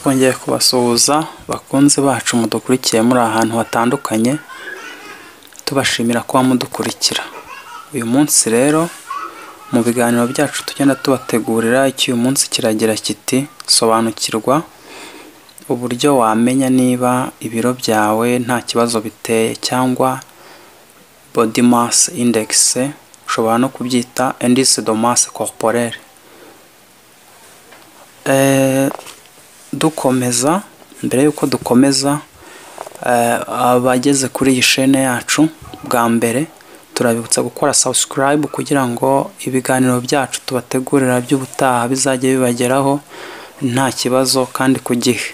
twongeye kubasuhuza bakunze bacu mudukurikiye muri ahantu hatandukanye, tubashimira kuba mudukurikira. Uyu munsi rero mu biganiro byacu tugenda tubategurira, iki uyu munsi kiragira kiti sobanukirwa uburyo wamenya niba ibiro byawe nta kibazo biteye cyangwa body mass index, ushobora no kubyita indice de masse corporelle. Dukomeza, mbere yuko dukomeza, abageze kuri iyi chaîne yacu bwa mbere turabibutsa gukora subscribe kugira ngo ibiganiro byacu tubategurira by'ubutaha bizajye bibageraho nta kibazo kandi ku gihe.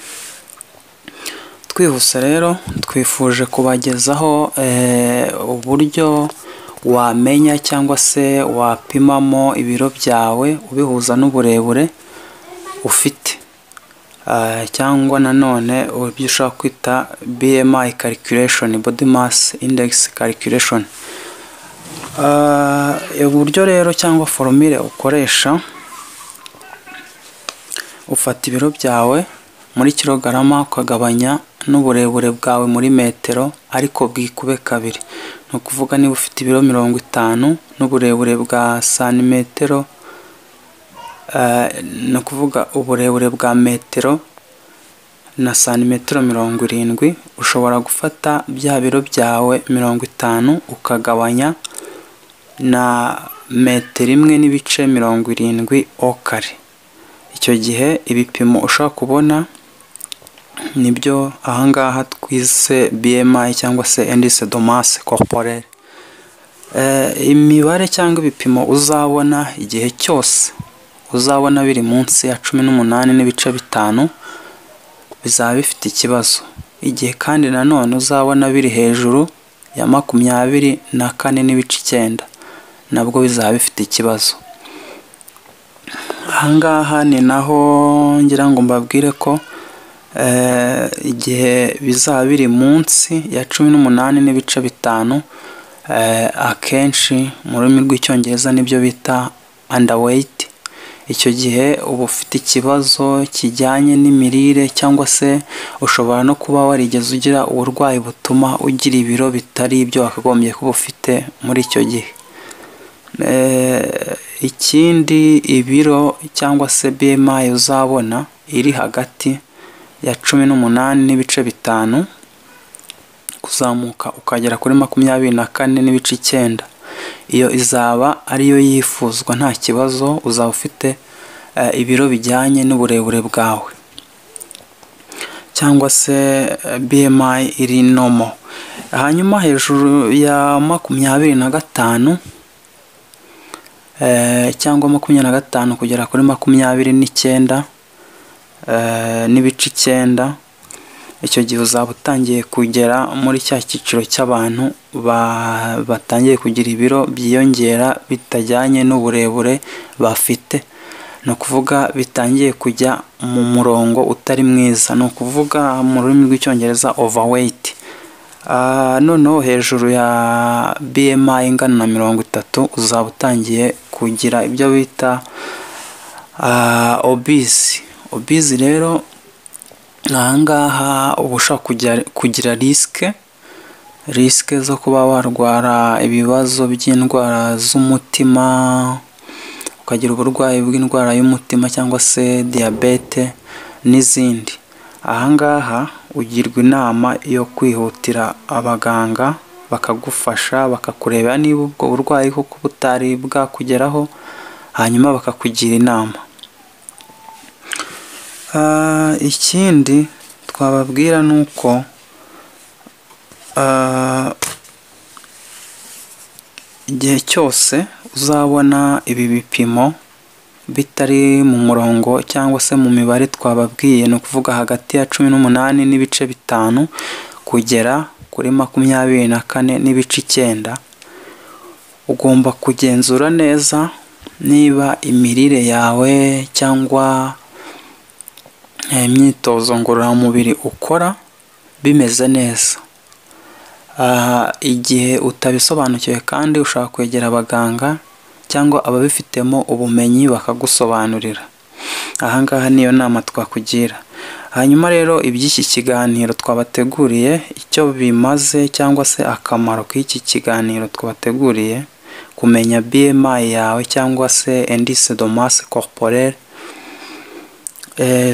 Twihuse rero twifuje kubagezaho uburyo wamenya cyangwa se wapimamo ibiro byawe ubihuza n'uburebure ufite, cyangwa nanone ibyo ushaka kwita BMI calculation, body mass index calculation. Uburyo rero cyangwa formule ukoresha, ufata ibiro byawe muri kilogarama ukagabanya n'uburebure bwawe muri metero, ariko bwikube kabiri. Ni ukuvuga niba ufite ibiro 50 n'uburebure bwa santimetero, ni ukuvuga uburebure bwa metero na santimetero 70, ushobora gufata bya biro byawe 50 ukagabanya na metero imwe n'ibice 70 au kare. Icyo gihe ibipimo ushaka kubona nibyo ahangaha twise BMI cyangwa se indice de masse corporelle. Imibare cyangwa ibipimo uzabona igihe cyose uzabona biri munsi ya 18 n'ibice 5 bizaba bifite ikibazo. Igihe kandi nanone uzabona biri hejuru ya 24 n'ibice 9 nabwo bizaba bifite ikibazo. Ahangaha ni naho ngira ngo mbabwire ko igihe bizaba biri munsi ya 18 n'ibice 5, akenshi mu rurimi rw'icyongereza nibyo bita underweight. Icyo gihe uba ufite ikibazo kijyanye n'imirire, cyangwa se ushobora no kuba warigeze ugira uburwayi butuma ugira ibiro bitari ibyo wakagombye kuba ufite muri icyo gihe. Ikindi, ibiro cyangwa se BMI uzabona iri hagati ya 18 n'ibice 5 kuzamuka ukagera kuri 24 n'ibice 9, iyo izaba ariyo yifuzwa nta kibazo, uzaba ufite ibiro bijyanye n'uburebure bwawe, cyangwa se BMI iri normal. Hanyuma hejuru ya 25 cyangwa 25 kugera kuri 29 n'ibice 9, icyo gihe uzaba utangiye kugera muri cya cyiciro cy'abantu batangiye kugira ibiro byiyongera bitajyanye n'uburebure bafite. Ni ukuvuga bitangiye kujya mu murongo utari mwiza, ni ukuvuga mu rurimi rw'icyongereza overweight. Noneho hejuru ya BMI ingana na 30 uzaba utangiye kugira ibyo bita obese rero ahangaha uba ushaka kugira risike zo kuba warwara ibibazo by'indwara z'umutima, ukagira uburwayi bw'indwara y'umutima cyangwa se Diabete n'izindi. Ahangaha ugirwa inama yo kwihutira abaganga bakagufasha, bakakureba niba ubwo burwayi koko butari bwakugeraho, hanyuma bakakugira inama. Ikindi twababwira ni uko igihe cyose uzabona ibi bipimo bitari mu murongo cyangwa se mu mibare twababwiye, ni ukuvuga hagati ya 18 n'ibice 5 kugera kuri 24 n'ibice 9, ugomba kugenzura neza niba imirire yawe cyangwa imyitozo ngororamubiri ukora bimeze neza. Igihe utabisobanukiwe kandi ushaka kwegera abaganga cyangwa ababifitemo ubumenyi bakagusobanurira. Ahangaha niyo nama twakugira. Hanyuma rero iby'iki kiganiro twabateguriye icyo bimaze cyangwa se akamaro k'iki kiganiro twabateguriye, kumenya BMI yawe cyangwa se indice de masse corporelle,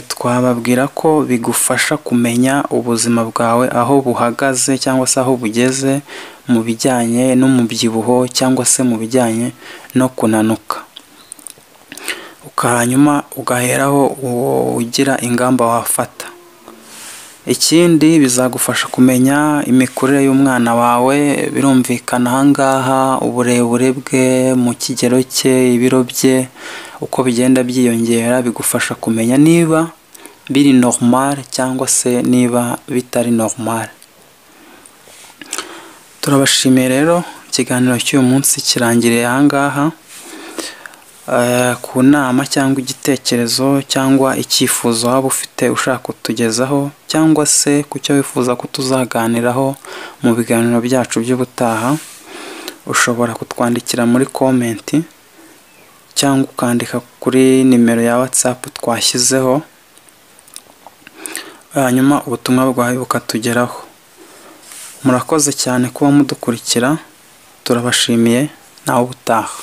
twababwira ko bigufasha kumenya ubuzima bwawe aho buhagaze cyangwa se aho bugeze mu bijyanye n'umubyibuho cyangwa se mu bijyanye no kunanuka, hanyuma ugaheraho ugira ingamba wafata. Ikindi bizagufasha kumenya imikurire y'umwana wawe, birumvikana ahangaha uburebure bwe mu kigero cye, ibiro bye uko bigenda byiyongera, bigufasha kumenya niba biri normal cyangwa se niba bitari normal. Turabashimiye rero, ikiganiro cy'uyu munsi kirangiriye ahangaha. Ku nama cyangwa igitekerezo cyangwa icyifuzo waba ufite ushaka kutugezaho, cyangwa se ku cyo wifuza ko tuzaganiraho mu biganiro byacu by'ubutaha, ushobora kutwandikira muri komenti cyangwa ukandika kuri nimero ya whatsapp twashyizeho, hanyuma ubutumwa bwawe bukatugeraho. Murakoze cyane kuba mudukurikira, turabashimiye, nawe ubutaha.